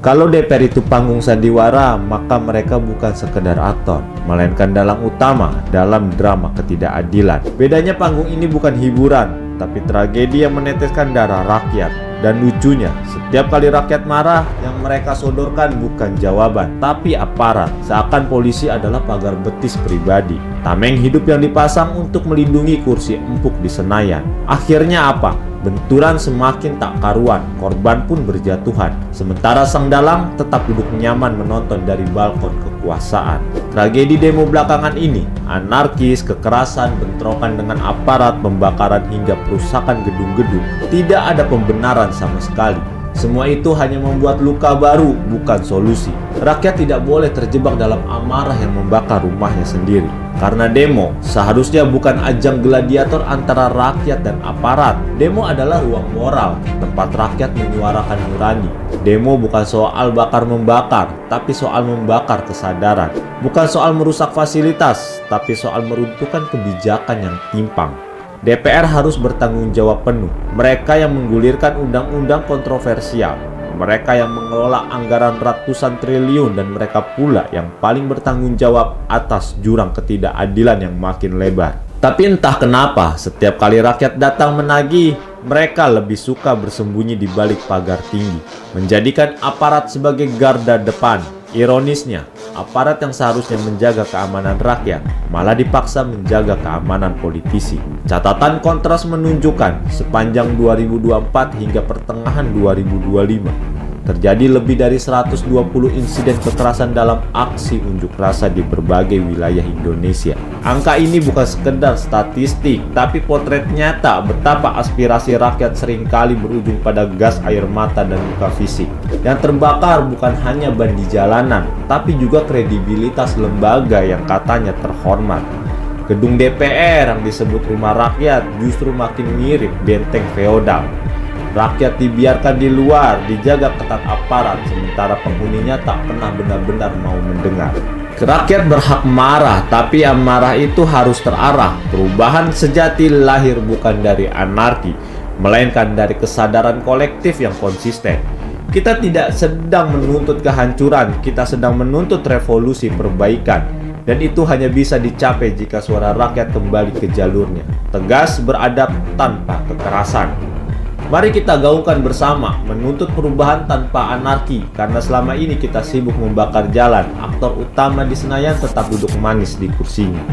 Kalau DPR itu panggung sandiwara, maka mereka bukan sekedar aktor, melainkan dalang utama dalam drama ketidakadilan. Bedanya panggung ini bukan hiburan, tapi tragedi yang meneteskan darah rakyat. Dan lucunya, setiap kali rakyat marah, yang mereka sodorkan bukan jawaban, tapi aparat. Seakan polisi adalah pagar betis pribadi, tameng hidup yang dipasang untuk melindungi kursi empuk di Senayan. Akhirnya apa? Benturan semakin tak karuan, korban pun berjatuhan. Sementara sang dalang tetap duduk nyaman menonton dari balkon kekuasaan. Tragedi demo belakangan ini, anarkis, kekerasan, bentrokan dengan aparat, pembakaran hingga perusakan gedung-gedung, tidak ada pembenaran sama sekali. Semua itu hanya membuat luka baru, bukan solusi. Rakyat tidak boleh terjebak dalam amarah yang membakar rumahnya sendiri. Karena demo seharusnya bukan ajang gladiator antara rakyat dan aparat. Demo adalah ruang moral, tempat rakyat menyuarakan nurani. Demo bukan soal bakar-membakar, tapi soal membakar kesadaran. Bukan soal merusak fasilitas, tapi soal meruntuhkan kebijakan yang timpang. DPR harus bertanggung jawab penuh. Mereka yang menggulirkan undang-undang kontroversial, mereka yang mengelola anggaran ratusan triliun, dan mereka pula yang paling bertanggung jawab atas jurang ketidakadilan yang makin lebar. Tapi entah kenapa, setiap kali rakyat datang menagih, mereka lebih suka bersembunyi di balik pagar tinggi, menjadikan aparat sebagai garda depan. Ironisnya, aparat yang seharusnya menjaga keamanan rakyat malah dipaksa menjaga keamanan politisi. Catatan Kontras menunjukkan sepanjang 2024 hingga pertengahan 2025 terjadi lebih dari 120 insiden kekerasan dalam aksi unjuk rasa di berbagai wilayah Indonesia. Angka ini bukan sekedar statistik, tapi potret nyata betapa aspirasi rakyat seringkali berujung pada gas air mata dan luka fisik. Yang terbakar bukan hanya ban di jalanan, tapi juga kredibilitas lembaga yang katanya terhormat. Gedung DPR yang disebut rumah rakyat justru makin mirip benteng feodal. Rakyat dibiarkan di luar, dijaga ketat aparat, sementara penghuninya tak pernah benar-benar mau mendengar. Rakyat berhak marah, tapi amarah itu harus terarah. Perubahan sejati lahir bukan dari anarki, melainkan dari kesadaran kolektif yang konsisten. Kita tidak sedang menuntut kehancuran, kita sedang menuntut revolusi perbaikan. Dan itu hanya bisa dicapai jika suara rakyat kembali ke jalurnya, tegas, beradab, tanpa kekerasan. Mari kita gaungkan bersama, menuntut perubahan tanpa anarki, karena selama ini kita sibuk membakar jalan, aktor utama di Senayan tetap duduk manis di kursinya.